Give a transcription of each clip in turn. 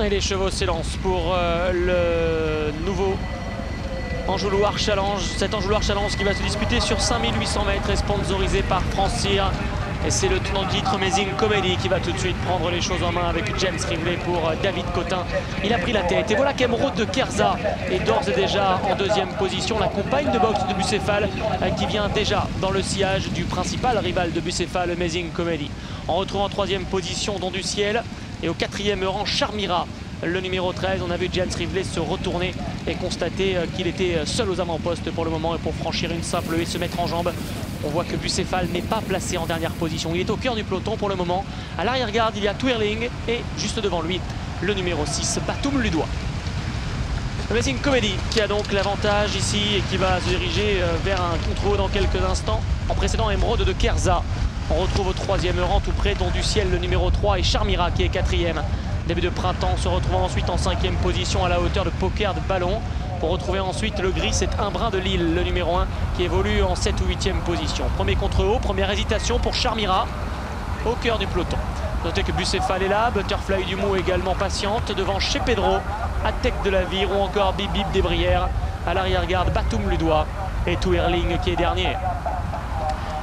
Et les chevaux s'élancent pour le nouveau Anjou-Loire Challenge. Cet Anjou-Loire Challenge qui va se disputer sur 5800 mètres et sponsorisé par France-Cyr. Et c'est le tenant de titre Amazing Comedy qui va tout de suite prendre les choses en main avec James Rivley pour David Cotin. Il a pris la tête et voilà qu'Emeraude de Kerza est d'ores et déjà en deuxième position. La compagne de boxe de Bucéphale qui vient déjà dans le sillage du principal rival de Bucéphale, Amazing Comedy. On retrouve en troisième position Don du Ciel et au quatrième rang Charmira. Le numéro 13, on a vu James Rivley se retourner et constater qu'il était seul aux avant-postes pour le moment et pour franchir une simple et se mettre en jambe. On voit que Bucéphale n'est pas placé en dernière position. Il est au cœur du peloton pour le moment. À l'arrière-garde, il y a Twirling et juste devant lui, le numéro 6, Batoum Ludois. Amazing Comedy qui a donc l'avantage ici et qui va se diriger vers un contrôle dans quelques instants. En précédent, Emeraude de Kerza. On retrouve au troisième rang tout près Don du Ciel, le numéro 3 et Charmira qui est quatrième. Début de printemps, se retrouvant ensuite en cinquième position à la hauteur de Poker de Ballon. Pour retrouver ensuite le gris, c'est Un Brin de Lille, le numéro 1, qui évolue en 7 ou 8e position. Premier contre haut, première hésitation pour Charmira, au cœur du peloton. Notez que Bucéphale est là, Butterfly du Mou également patiente, devant Chez Pedro, Atec de la Vire ou encore Bip Bip des Brières. À l'arrière-garde, Batoum Ludois et Twirling qui est dernier.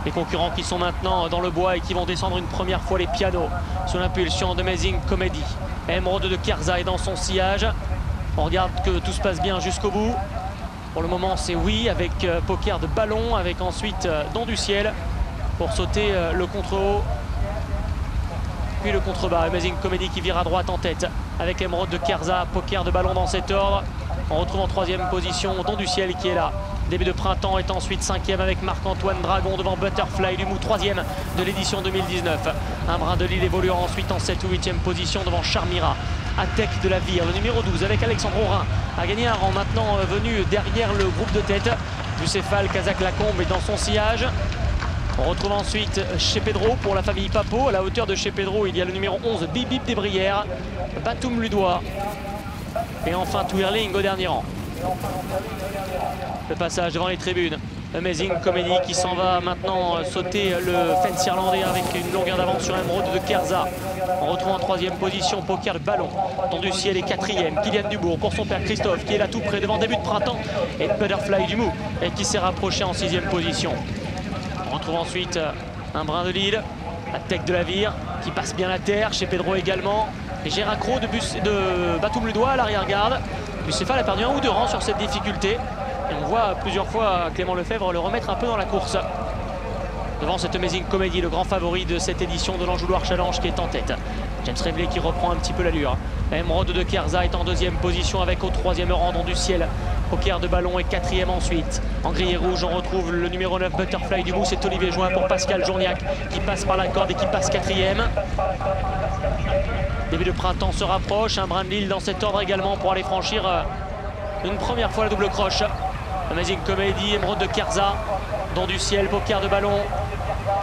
Les concurrents qui sont maintenant dans le bois et qui vont descendre une première fois les pianos sous l'impulsion d'Amazing Comedy. Emeraude de Kerza est dans son sillage. On regarde que tout se passe bien jusqu'au bout. Pour le moment, c'est oui avec Poker de Ballon, avec ensuite Don du Ciel pour sauter le contre-haut. Puis le contrebas. Amazing Comedy qui vire à droite en tête avec Emeraude de Kerza, Poker de Ballon dans cet ordre. On retrouve en troisième position Don du Ciel qui est là. Début de printemps est ensuite cinquième avec Marc-Antoine Dragon devant Butterfly du Mou, troisième de l'édition 2019. Un Brin de Lille évoluant ensuite en 7 ou 8e position devant Charmira. Atec de la Vire, le numéro 12 avec Alexandre Aurin a gagné un rang maintenant venu derrière le groupe de tête. Bucéphale, Kazakh Lacombe est dans son sillage. On retrouve ensuite Chez Pedro pour la famille Papo. À la hauteur de Chez Pedro, il y a le numéro 11, Bip Bip des Brières, Batoum Ludois et enfin Twirling au dernier rang. Le passage devant les tribunes. Amazing Comedy qui s'en va maintenant sauter le fence irlandais avec une longueur d'avance sur Emeraude de Kerza. On retrouve en troisième position Poker de Ballon. Don du Ciel est quatrième. Kylian Dubourg pour son père Christophe qui est là tout près devant début de printemps. Et Butterfly du Mou et qui s'est rapproché en sixième position. On retrouve ensuite Un Brin de Lille. Atec de la Vire qui passe bien la terre. Chez Pedro également. Et Géracro de Batoum Ludois à l'arrière-garde. Bucéphale a perdu un ou deux rangs sur cette difficulté. Et on voit plusieurs fois Clément Lefebvre le remettre un peu dans la course. Devant cette Amazing Comedy, le grand favori de cette édition de l'Anjou-Loire Challenge qui est en tête. James Rivley qui reprend un petit peu l'allure. Emeraude de Kerza est en deuxième position avec au troisième rang Don du Ciel. Poker de Ballon est quatrième ensuite. En gris et rouge, on retrouve le numéro 9 Butterfly du Mou. C'est Olivier Join pour Pascal Journiac qui passe par la corde et qui passe quatrième. Début de printemps se rapproche. Un Brin de Lille dans cet ordre également pour aller franchir une première fois la double croche. Amazing Comedy, Emeraude de Kerza, Don du Ciel, Poker de Ballon.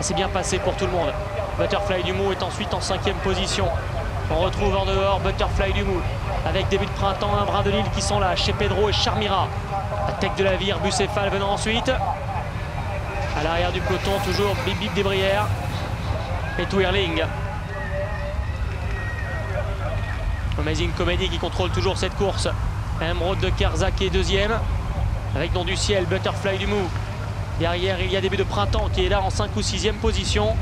C'est bien passé pour tout le monde. Butterfly du Mou est ensuite en cinquième position. On retrouve en dehors Butterfly du Mou avec début de printemps, Un Brin de Lille qui sont là, Chez Pedro et Charmira. Atec de la Vire, Bucéphale venant ensuite. À l'arrière du peloton, toujours Bip Bip des Brières et Twirling. Amazing Comedy qui contrôle toujours cette course. Emeraude de Kerza qui est deuxième. Avec Don du Ciel, Butterfly du Mou. Derrière, il y a début de printemps qui est là en 5 ou 6e position.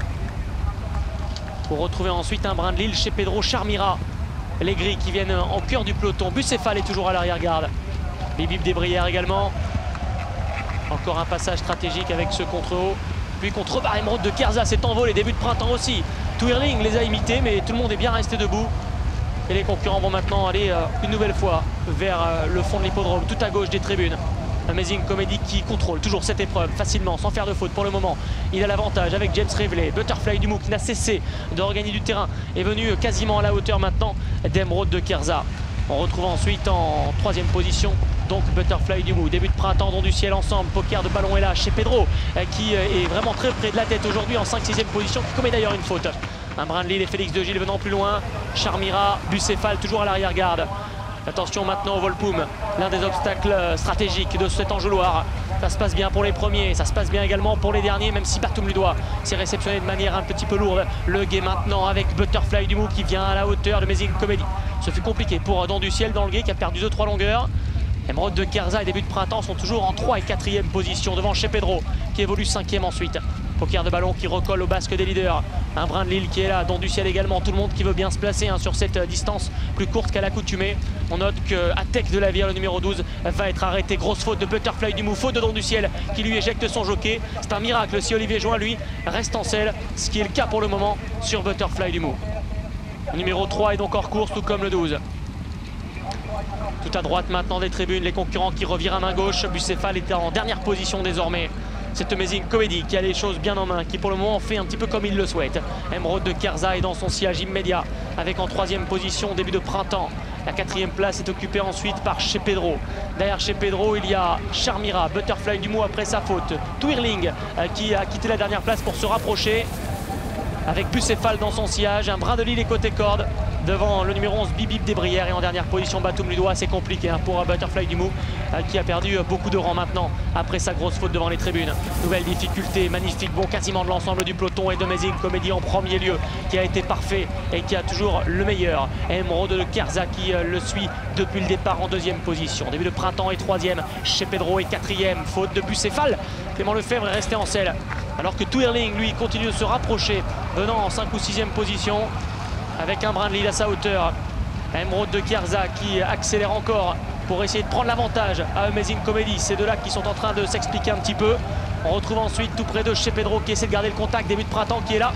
Pour retrouver ensuite Un Brin de Lille, Chez Pedro, Charmira. Les gris qui viennent en cœur du peloton. Bucéphale est toujours à l'arrière-garde. Bip Bip des Brières également. Encore un passage stratégique avec ce contre-haut. Puis contre-bas, Emeraude de Kerza s'est envolé. Début de printemps aussi. Twirling les a imités, mais tout le monde est bien resté debout. Et les concurrents vont maintenant aller une nouvelle fois vers le fond de l'hippodrome, tout à gauche des tribunes. Amazing Comedy qui contrôle toujours cette épreuve facilement, sans faire de faute pour le moment. Il a l'avantage avec James Rivley. Butterfly du Mou qui n'a cessé de regagner du terrain est venu quasiment à la hauteur maintenant d'Emeraude de Kerza. On retrouve ensuite en troisième position donc Butterfly du Mou. Début de printemps, Don du Ciel ensemble. Poker de Ballon est là. Chez Pedro qui est vraiment très près de la tête aujourd'hui en 5-6e position, qui commet d'ailleurs une faute. Un Brin de Lille et Félix de Gilles venant plus loin. Charmira, Bucéphale toujours à l'arrière-garde. Attention maintenant au Volpoum, l'un des obstacles stratégiques de cet Anjou-Loire. Ça se passe bien pour les premiers, ça se passe bien également pour les derniers, même si Batum Ludois s'est réceptionné de manière un petit peu lourde. Le guet maintenant avec Butterfly du Mou qui vient à la hauteur de Amazing Comedy. Ce fut compliqué pour Don du Ciel dans le guet qui a perdu 2-3 longueurs. Emeraude de Kerza et Début de Printemps sont toujours en 3 et 4e position devant Chez Pedro qui évolue 5e ensuite. Poker de ballon qui recolle au basque des leaders. Un brin de Lille qui est là, Don du Ciel également. Tout le monde qui veut bien se placer sur cette distance plus courte qu'à l'accoutumée. On note que Atek de la Vire, le numéro 12, va être arrêté. Grosse faute de Butterfly du Mou, faute de Don du Ciel qui lui éjecte son jockey. C'est un miracle si Olivier Join, lui, reste en selle, ce qui est le cas pour le moment sur Butterfly du Mou. Le numéro 3 est donc hors course, tout comme le 12. Tout à droite maintenant des tribunes, les concurrents qui revirent à main gauche. Bucéphale est en dernière position désormais. C'est Amazing Comedy qui a les choses bien en main, qui pour le moment fait un petit peu comme il le souhaite. Emeraude de Kerza est dans son sillage immédiat, avec en 3e position Début de Printemps. La 4e place est occupée ensuite par Chez Pedro. Derrière Chez Pedro, il y a Charmira, Butterfly du Mou après sa faute. Twirling qui a quitté la dernière place pour se rapprocher. Avec Bucéphale dans son sillage, un brin de Lille et côté corde. Devant le numéro 11 Bibib des Brières et en dernière position Batum Ludois. C'est compliqué pour Butterfly du Mou qui a perdu beaucoup de rang maintenant après sa grosse faute devant les tribunes. Nouvelle difficulté, magnifique bond quasiment de l'ensemble du peloton et de Amazing Comedy en premier lieu qui a été parfait et qui a toujours le meilleur. Emeraude de Kerza qui le suit depuis le départ en 2e position. Début de Printemps est 3e, Chez Pedro est 4e, faute de Bucéphale. Clément Lefebvre est resté en selle alors que Twirling lui continue de se rapprocher venant en 5 ou 6e position. Avec un brin de Lille à sa hauteur. Emeraude de Kerza qui accélère encore pour essayer de prendre l'avantage à Amazing Comedy. Ces deux-là qui sont en train de s'expliquer un petit peu. On retrouve ensuite tout près de Chez Pedro qui essaie de garder le contact. Début de Printemps qui est là.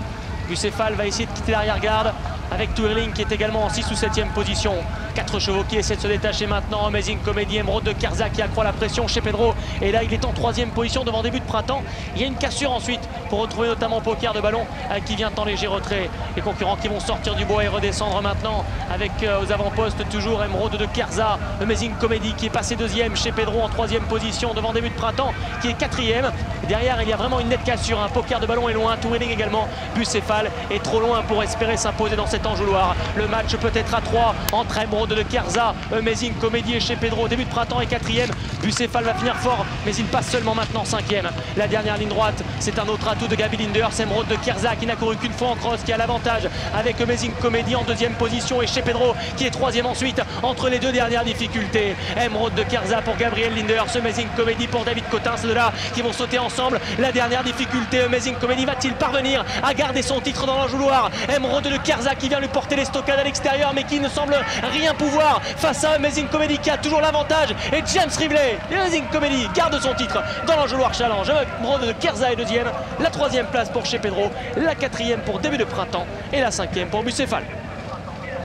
Bucéphale va essayer de quitter l'arrière-garde avec Twirling qui est également en 6 ou 7e position. 4 chevaux qui essaient de se détacher maintenant. Amazing Comedy, Emeraude de Kerza qui accroît la pression chez Pedro. Et là, il est en 3e position devant Début de Printemps. Il y a une cassure ensuite pour retrouver notamment Poker de ballon qui vient en léger retrait. Les concurrents qui vont sortir du bois et redescendre maintenant avec aux avant-postes toujours Emeraude de Kerza. Amazing Comedy qui est passé 2e chez Pedro en 3e position devant Début de Printemps qui est 4e. Derrière, il y a vraiment une nette cassure. Un Poker de ballon est loin. Twirling également. Bucéphale est trop loin pour espérer s'imposer dans cet enjouloir. Le match peut être à 3 entre Emeraude de Kerza, Amazing Comedy et Chez Pedro. Début de Printemps est 4e. Bucéphale va finir fort, mais il passe seulement maintenant 5e. La dernière ligne droite, c'est un autre atout de Gaby Linders. Emeraude de Kerza qui n'a couru qu'une fois en cross, qui a l'avantage avec Amazing Comedy en 2e position et Chez Pedro qui est 3e ensuite entre les deux dernières difficultés. Emeraude de Kerza pour Gabriel Linders, Amazing Comedy pour David Cotin. C'est de là qui vont sauter ensemble. La dernière difficulté, Amazing Comedy va-t-il parvenir à garder son titre dans l'enjouloir? Emeraude de Kerza qui vient lui porter les stockades à l'extérieur mais qui ne semble rien pouvoir face à Amazing Comedy qui a toujours l'avantage. Et James Rivley, Amazing Comedy garde son titre dans l'enjouloir challenge. Emeraude de Kerza est 2e, la 3e place pour Chez Pedro, la 4e pour Début de Printemps et la 5e pour Bucéphale.